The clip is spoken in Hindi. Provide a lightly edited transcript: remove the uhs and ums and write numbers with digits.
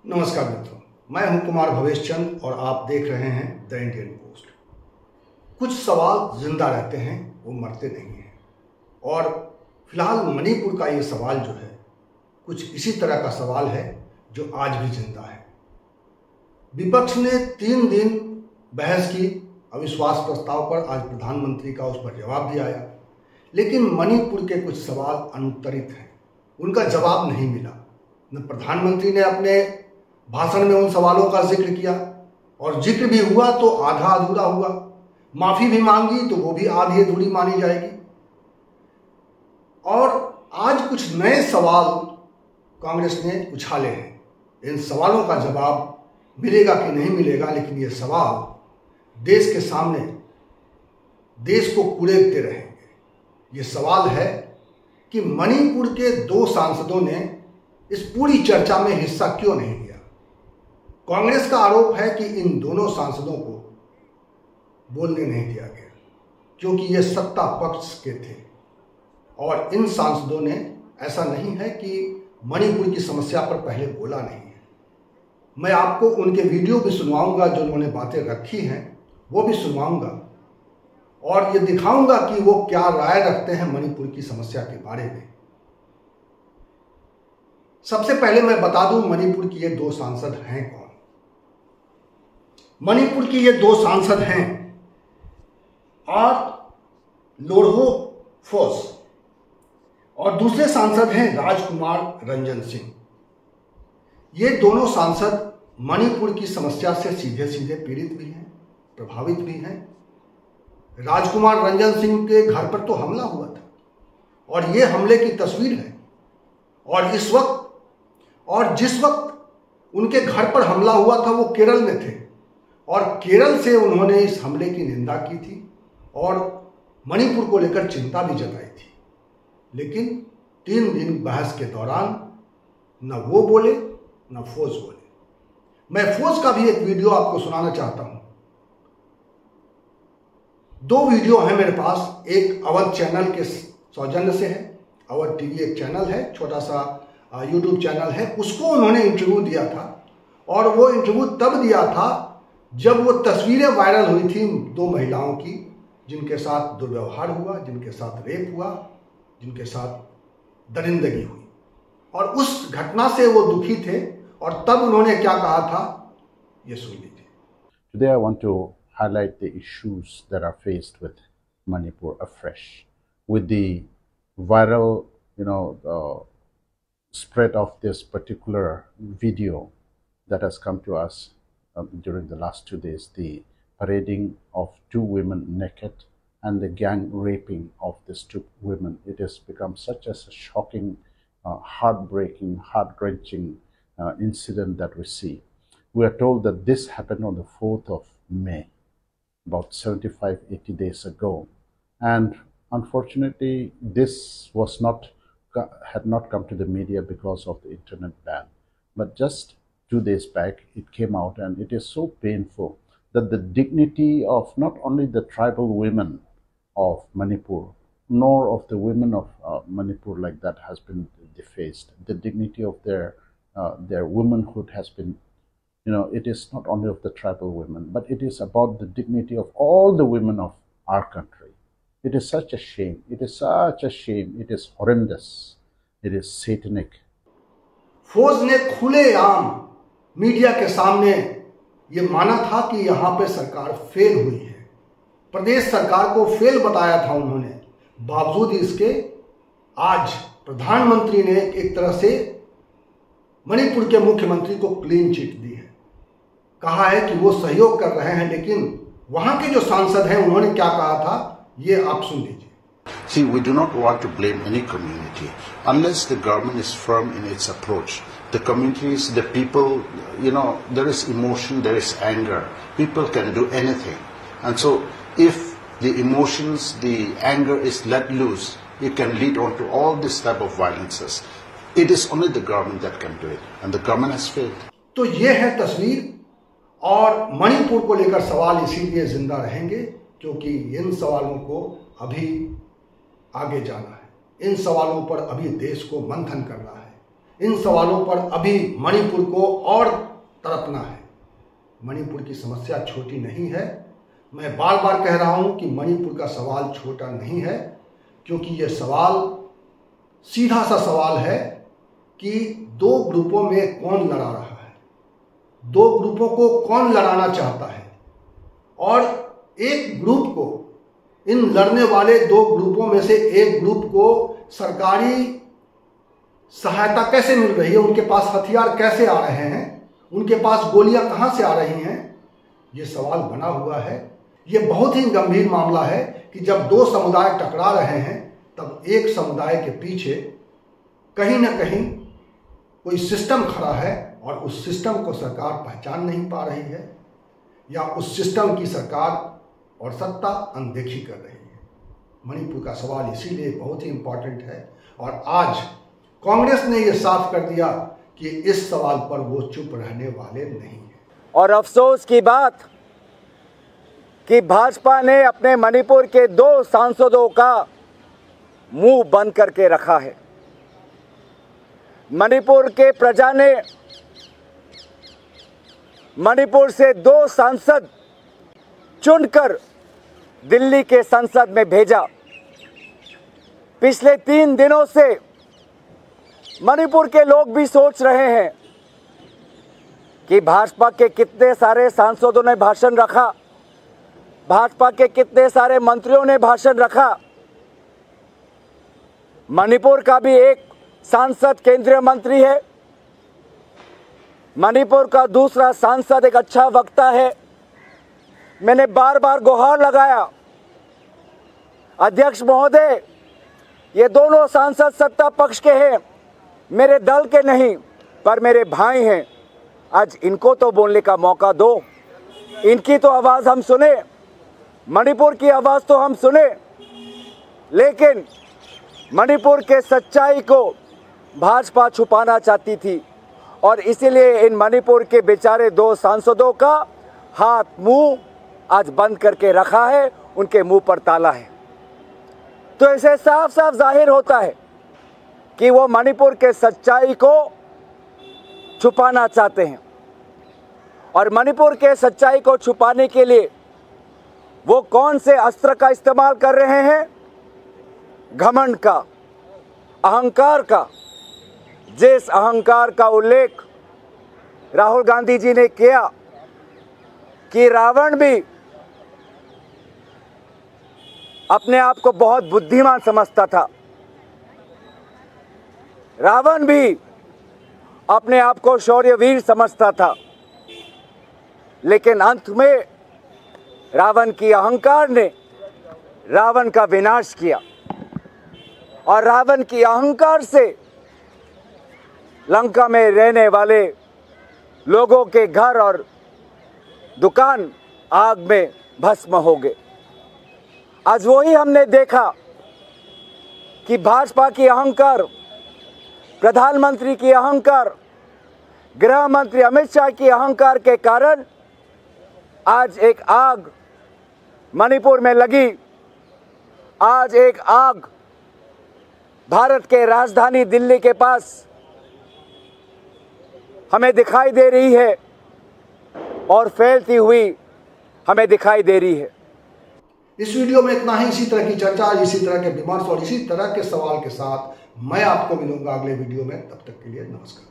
नमस्कार मित्रों, मैं हूं कुमार भवेश चंद और आप देख रहे हैं द इंडियन पोस्ट। कुछ सवाल जिंदा रहते हैं, वो मरते नहीं हैं। और फिलहाल मणिपुर का ये सवाल जो है कुछ इसी तरह का सवाल है जो आज भी जिंदा है। विपक्ष ने 3 दिन बहस की अविश्वास प्रस्ताव पर। आज प्रधानमंत्री का उस पर जवाब भी आया, लेकिन मणिपुर के कुछ सवाल अनुत्तरित हैं, उनका जवाब नहीं मिला। न प्रधानमंत्री ने अपने भाषण में उन सवालों का जिक्र किया, और जिक्र भी हुआ तो आधा अधूरा हुआ। माफी भी मांगी तो वो भी आधी अधूरी मानी जाएगी। और आज कुछ नए सवाल कांग्रेस ने उछाले हैं। इन सवालों का जवाब मिलेगा कि नहीं मिलेगा, लेकिन ये सवाल देश के सामने देश को कुरेदते रहेंगे। ये सवाल है कि मणिपुर के 2 सांसदों ने इस पूरी चर्चा में हिस्सा क्यों नहीं लिया। कांग्रेस का आरोप है कि इन दोनों सांसदों को बोलने नहीं दिया गया क्योंकि ये सत्ता पक्ष के थे, और इन सांसदों ने ऐसा नहीं है कि मणिपुर की समस्या पर पहले बोला नहीं है। मैं आपको उनके वीडियो भी सुनवाऊंगा, जो उन्होंने बातें रखी हैं वो भी सुनवाऊंगा, और ये दिखाऊंगा कि वो क्या राय रखते हैं मणिपुर की समस्या के बारे में। सबसे पहले मैं बता दूं मणिपुर की ये 2 सांसद हैं कौन। मणिपुर की ये 2 सांसद हैं और लोरहो फोस, और दूसरे सांसद हैं राजकुमार रंजन सिंह। ये दोनों सांसद मणिपुर की समस्या से सीधे सीधे पीड़ित भी हैं, प्रभावित भी हैं। राजकुमार रंजन सिंह के घर पर तो हमला हुआ था, और ये हमले की तस्वीर है। और इस वक्त और जिस वक्त उनके घर पर हमला हुआ था वो केरल में थे, और केरल से उन्होंने इस हमले की निंदा की थी और मणिपुर को लेकर चिंता भी जताई थी। लेकिन 3 दिन बहस के दौरान न वो बोले न फोर्स बोले। मैं फोर्स का भी एक वीडियो आपको सुनाना चाहता हूं। 2 वीडियो हैं मेरे पास। एक अवध चैनल के सौजन्य से है। अवध टीवी एक चैनल है, छोटा सा यूट्यूब चैनल है। उसको उन्होंने इंटरव्यू दिया था, और वो इंटरव्यू तब दिया था जब वो तस्वीरें वायरल हुई थी 2 महिलाओं की, जिनके साथ दुर्व्यवहार हुआ, जिनके साथ रेप हुआ, जिनके साथ दरिंदगी हुई, और उस घटना से वो दुखी थे। और तब उन्होंने क्या कहा था, ये सुन लीजिए। Today I want to highlight the issues that are faced with Manipur afresh, with the viral, spread of this particular video that has come to us during the last 2 days, the parading of 2 women naked and the gang raping of these 2 women. It has become such a shocking, heartbreaking, heart-wrenching incident that we see. We are told that this happened on the 4th of May, about 75-80 days ago. And unfortunately, this had not come to the media because of the internet ban. But just 2 days back, it came out, and it is so painful that the dignity of not only the tribal women of Manipur, nor of the women of Manipur like that has been defaced. The dignity of their womanhood has been, it is not only of the tribal women, but it is about the dignity of all the women of our country. It is such a shame. It is such a shame. It is horrendous. It is satanic. फौज ने खुलेआम मीडिया के सामने ये माना था कि यहाँ पे सरकार फेल हुई है। प्रदेश सरकार को फेल बताया था उन्होंने। बावजूद इसके आज प्रधानमंत्री ने एक तरह से मणिपुर के मुख्यमंत्री को क्लीन चिट दी है। कहा है कि वो सहयोग कर रहे हैं, लेकिन वहां के जो सांसद हैं उन्होंने क्या कहा था, ये आप सुन लीजिए। See, we do not want to blame any community unless the government is firm in its approach. The communities, the people, there is emotion, there is anger. People can do anything. And so if the emotions, the anger is let loose, it can lead on to all this type of violences. It is only the government that can do it, and the government has failed. तो ये है तस्वीर, और मणिपुर को लेकर सवाल इसीलिए जिंदा रहेंगे क्योंकि इन सवालों को अभी आगे जाना है। इन सवालों पर अभी देश को मंथन करना है। इन सवालों पर अभी मणिपुर को और तड़पना है। मणिपुर की समस्या छोटी नहीं है। मैं बार बार कह रहा हूं कि मणिपुर का सवाल छोटा नहीं है, क्योंकि यह सवाल सीधा सा सवाल है कि दो ग्रुपों में कौन लड़ा रहा है, दो ग्रुपों को कौन लड़ाना चाहता है, और एक ग्रुप को, इन लड़ने वाले दो ग्रुपों में से एक ग्रुप को सरकारी सहायता कैसे मिल रही है, उनके पास हथियार कैसे आ रहे हैं, उनके पास गोलियां कहां से आ रही हैं, ये सवाल बना हुआ है। ये बहुत ही गंभीर मामला है कि जब दो समुदाय टकरा रहे हैं तब एक समुदाय के पीछे कहीं ना कहीं कोई सिस्टम खड़ा है और उस सिस्टम को सरकार पहचान नहीं पा रही है, या उस सिस्टम की सरकार और सत्ता अनदेखी कर रही है। मणिपुर का सवाल इसीलिए बहुत ही इंपॉर्टेंट है, और आज कांग्रेस ने यह साफ कर दिया कि इस सवाल पर वो चुप रहने वाले नहीं हैं। और अफसोस की बात कि भाजपा ने अपने मणिपुर के 2 सांसदों का मुंह बंद करके रखा है। मणिपुर के प्रजा ने मणिपुर से 2 सांसद चुनकर दिल्ली के संसद में भेजा। पिछले 3 दिनों से मणिपुर के लोग भी सोच रहे हैं कि भाजपा के कितने सारे सांसदों ने भाषण रखा, भाजपा के कितने सारे मंत्रियों ने भाषण रखा। मणिपुर का भी एक सांसद केंद्रीय मंत्री है, मणिपुर का दूसरा सांसद एक अच्छा वक्ता है। मैंने बार बार गुहार लगाया, अध्यक्ष महोदय, ये दोनों सांसद सत्ता पक्ष के हैं, मेरे दल के नहीं, पर मेरे भाई हैं। आज इनको तो बोलने का मौका दो, इनकी तो आवाज़ हम सुने, मणिपुर की आवाज़ तो हम सुने। लेकिन मणिपुर के सच्चाई को भाजपा छुपाना चाहती थी, और इसीलिए इन मणिपुर के बेचारे 2 सांसदों का हाथ मुंह आज बंद करके रखा है, उनके मुंह पर ताला है। तो इसे साफ साफ जाहिर होता है कि वो मणिपुर के सच्चाई को छुपाना चाहते हैं, और मणिपुर के सच्चाई को छुपाने के लिए वो कौन से अस्त्र का इस्तेमाल कर रहे हैं? घमंड का, अहंकार का। जिस अहंकार का उल्लेख राहुल गांधी जी ने किया कि रावण भी अपने आप को बहुत बुद्धिमान समझता था, रावण भी अपने आप को शौर्यवीर समझता था, लेकिन अंत में रावण की अहंकार ने रावण का विनाश किया, और रावण की अहंकार से लंका में रहने वाले लोगों के घर और दुकान आग में भस्म हो गए। आज वही हमने देखा कि भाजपा की अहंकार, प्रधानमंत्री की अहंकार, गृह मंत्री अमित शाह की अहंकार के कारण आज एक आग मणिपुर में लगी। आज एक आग भारत के राजधानी दिल्ली के पास हमें दिखाई दे रही है, और फैलती हुई हमें दिखाई दे रही है। इस वीडियो में इतना ही। इसी तरह की चर्चा, इसी तरह के विमर्श और इसी तरह के सवाल के साथ मैं आपको मिलूंगा अगले वीडियो में। तब तक के लिए नमस्कार।